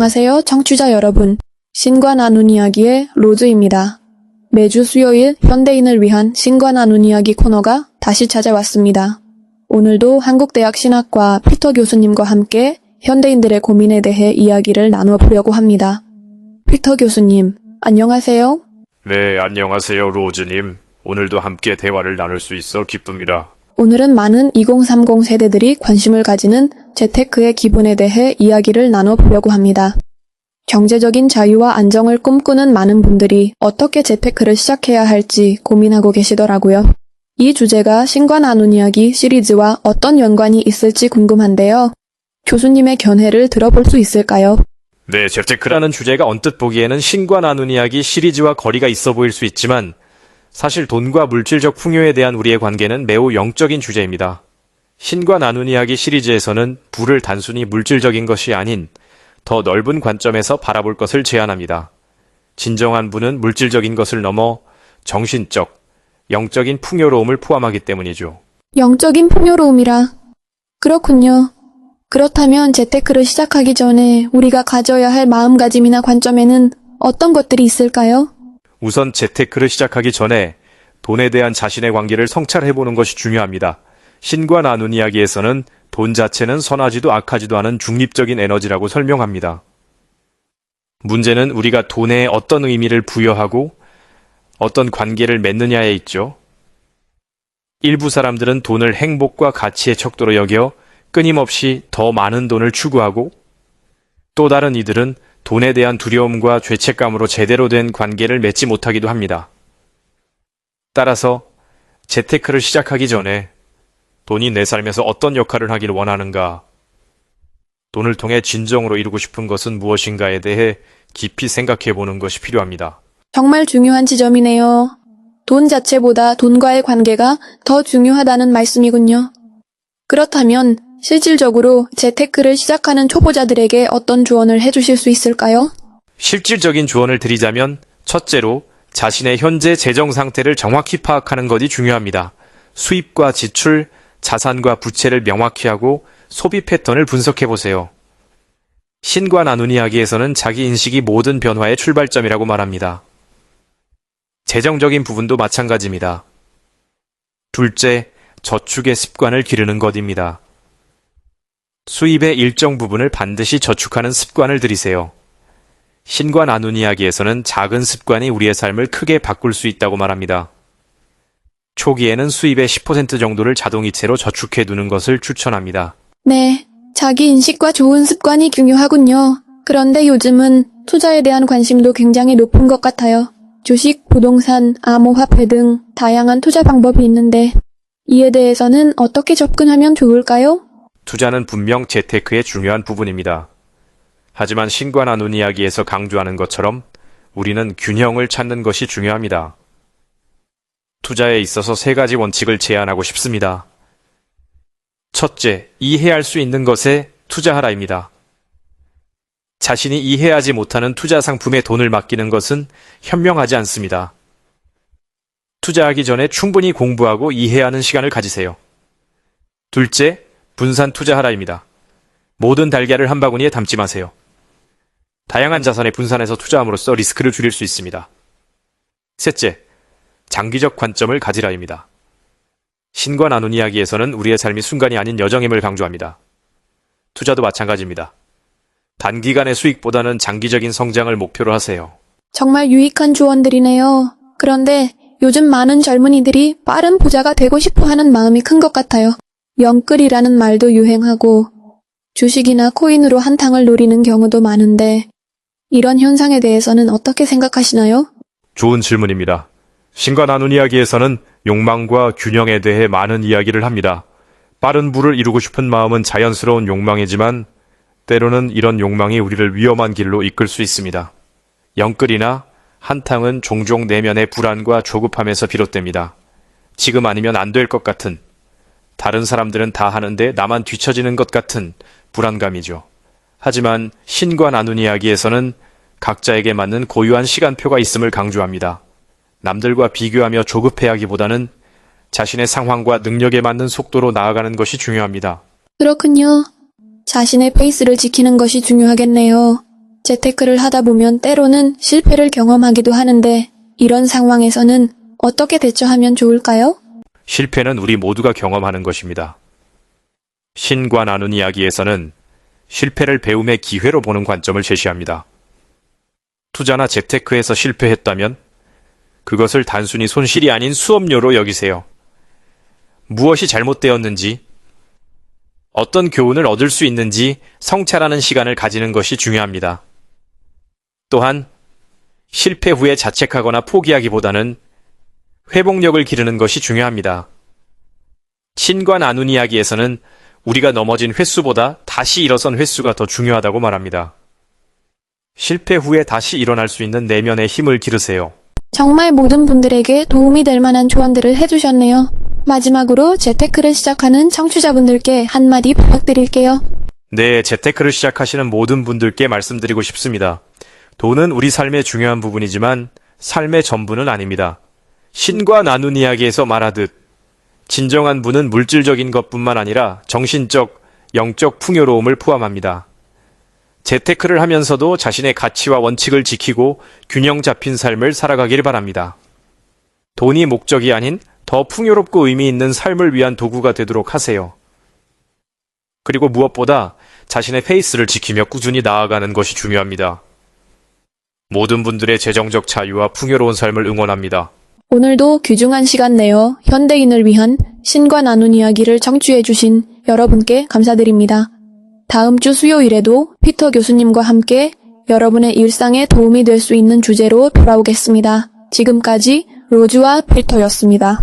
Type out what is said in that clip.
안녕하세요, 청취자 여러분. 신과 나눈 이야기의 로즈입니다. 매주 수요일 현대인을 위한 신과 나눈 이야기 코너가 다시 찾아왔습니다. 오늘도 한국대학 신학과 피터 교수님과 함께 현대인들의 고민에 대해 이야기를 나눠보려고 합니다. 피터 교수님, 안녕하세요. 네, 안녕하세요, 로즈님. 오늘도 함께 대화를 나눌 수 있어 기쁩니다. 오늘은 많은 2030 세대들이 관심을 가지는 재테크의 기본에 대해 이야기를 나눠보려고 합니다. 경제적인 자유와 안정을 꿈꾸는 많은 분들이 어떻게 재테크를 시작해야 할지 고민하고 계시더라고요. 이 주제가 신과 나눈 이야기 시리즈와 어떤 연관이 있을지 궁금한데요. 교수님의 견해를 들어볼 수 있을까요? 네, 재테크라는 주제가 언뜻 보기에는 신과 나눈 이야기 시리즈와 거리가 있어 보일 수 있지만 사실 돈과 물질적 풍요에 대한 우리의 관계는 매우 영적인 주제입니다. 신과 나눈 이야기 시리즈에서는 부를 단순히 물질적인 것이 아닌 더 넓은 관점에서 바라볼 것을 제안합니다. 진정한 부는 물질적인 것을 넘어 정신적, 영적인 풍요로움을 포함하기 때문이죠. 영적인 풍요로움이라. 그렇군요. 그렇다면 재테크를 시작하기 전에 우리가 가져야 할 마음가짐이나 관점에는 어떤 것들이 있을까요? 우선 재테크를 시작하기 전에 돈에 대한 자신의 관계를 성찰해보는 것이 중요합니다. 신과 나눈 이야기에서는 돈 자체는 선하지도 악하지도 않은 중립적인 에너지라고 설명합니다. 문제는 우리가 돈에 어떤 의미를 부여하고 어떤 관계를 맺느냐에 있죠. 일부 사람들은 돈을 행복과 가치의 척도로 여겨 끊임없이 더 많은 돈을 추구하고 또 다른 이들은 돈에 대한 두려움과 죄책감으로 제대로 된 관계를 맺지 못하기도 합니다. 따라서 재테크를 시작하기 전에 돈이 내 삶에서 어떤 역할을 하기를 원하는가, 돈을 통해 진정으로 이루고 싶은 것은 무엇인가에 대해 깊이 생각해 보는 것이 필요합니다. 정말 중요한 지점이네요. 돈 자체보다 돈과의 관계가 더 중요하다는 말씀이군요. 그렇다면 실질적으로 재테크를 시작하는 초보자들에게 어떤 조언을 해주실 수 있을까요? 실질적인 조언을 드리자면 첫째로 자신의 현재 재정 상태를 정확히 파악하는 것이 중요합니다. 수입과 지출, 자산과 부채를 명확히 하고 소비 패턴을 분석해 보세요. 신과 나눈 이야기에서는 자기 인식이 모든 변화의 출발점이라고 말합니다. 재정적인 부분도 마찬가지입니다. 둘째, 저축의 습관을 기르는 것입니다. 수입의 일정 부분을 반드시 저축하는 습관을 들이세요. 신과 나눈 이야기에서는 작은 습관이 우리의 삶을 크게 바꿀 수 있다고 말합니다. 초기에는 수입의 10% 정도를 자동이체로 저축해 두는 것을 추천합니다. 네, 자기 인식과 좋은 습관이 중요하군요. 그런데 요즘은 투자에 대한 관심도 굉장히 높은 것 같아요. 주식, 부동산, 암호화폐 등 다양한 투자 방법이 있는데 이에 대해서는 어떻게 접근하면 좋을까요? 투자는 분명 재테크의 중요한 부분입니다. 하지만 신과 나눈 이야기에서 강조하는 것처럼 우리는 균형을 찾는 것이 중요합니다. 투자에 있어서 세 가지 원칙을 제안하고 싶습니다. 첫째, 이해할 수 있는 것에 투자하라입니다. 자신이 이해하지 못하는 투자 상품에 돈을 맡기는 것은 현명하지 않습니다. 투자하기 전에 충분히 공부하고 이해하는 시간을 가지세요. 둘째, 분산 투자하라입니다. 모든 달걀을 한 바구니에 담지 마세요. 다양한 자산에 분산해서 투자함으로써 리스크를 줄일 수 있습니다. 셋째, 장기적 관점을 가지라입니다. 신과 나눈 이야기에서는 우리의 삶이 순간이 아닌 여정임을 강조합니다. 투자도 마찬가지입니다. 단기간의 수익보다는 장기적인 성장을 목표로 하세요. 정말 유익한 조언들이네요. 그런데 요즘 많은 젊은이들이 빠른 부자가 되고 싶어 하는 마음이 큰 것 같아요. 영끌이라는 말도 유행하고 주식이나 코인으로 한탕을 노리는 경우도 많은데 이런 현상에 대해서는 어떻게 생각하시나요? 좋은 질문입니다. 신과 나눈 이야기에서는 욕망과 균형에 대해 많은 이야기를 합니다. 빠른 부를 이루고 싶은 마음은 자연스러운 욕망이지만 때로는 이런 욕망이 우리를 위험한 길로 이끌 수 있습니다. 영끌이나 한탕은 종종 내면의 불안과 조급함에서 비롯됩니다. 지금 아니면 안 될 것 같은, 다른 사람들은 다 하는데 나만 뒤처지는 것 같은 불안감이죠. 하지만 신과 나눈 이야기에서는 각자에게 맞는 고유한 시간표가 있음을 강조합니다. 남들과 비교하며 조급해하기보다는 자신의 상황과 능력에 맞는 속도로 나아가는 것이 중요합니다. 그렇군요. 자신의 페이스를 지키는 것이 중요하겠네요. 재테크를 하다 보면 때로는 실패를 경험하기도 하는데 이런 상황에서는 어떻게 대처하면 좋을까요? 실패는 우리 모두가 경험하는 것입니다. 신과 나눈 이야기에서는 실패를 배움의 기회로 보는 관점을 제시합니다. 투자나 재테크에서 실패했다면 그것을 단순히 손실이 아닌 수업료로 여기세요. 무엇이 잘못되었는지, 어떤 교훈을 얻을 수 있는지 성찰하는 시간을 가지는 것이 중요합니다. 또한 실패 후에 자책하거나 포기하기보다는 회복력을 기르는 것이 중요합니다. 신과 나눈 이야기에서는 우리가 넘어진 횟수보다 다시 일어선 횟수가 더 중요하다고 말합니다. 실패 후에 다시 일어날 수 있는 내면의 힘을 기르세요. 정말 모든 분들에게 도움이 될 만한 조언들을 해주셨네요. 마지막으로 재테크를 시작하는 청취자분들께 한마디 부탁드릴게요. 네, 재테크를 시작하시는 모든 분들께 말씀드리고 싶습니다. 돈은 우리 삶의 중요한 부분이지만 삶의 전부는 아닙니다. 신과 나눈 이야기에서 말하듯 진정한 부는 물질적인 것뿐만 아니라 정신적, 영적 풍요로움을 포함합니다. 재테크를 하면서도 자신의 가치와 원칙을 지키고 균형 잡힌 삶을 살아가길 바랍니다. 돈이 목적이 아닌 더 풍요롭고 의미 있는 삶을 위한 도구가 되도록 하세요. 그리고 무엇보다 자신의 페이스를 지키며 꾸준히 나아가는 것이 중요합니다. 모든 분들의 재정적 자유와 풍요로운 삶을 응원합니다. 오늘도 귀중한 시간 내어 현대인을 위한 신과 나눈 이야기를 청취해주신 여러분께 감사드립니다. 다음 주 수요일에도 피터 교수님과 함께 여러분의 일상에 도움이 될 수 있는 주제로 돌아오겠습니다. 지금까지 로즈와 필터였습니다.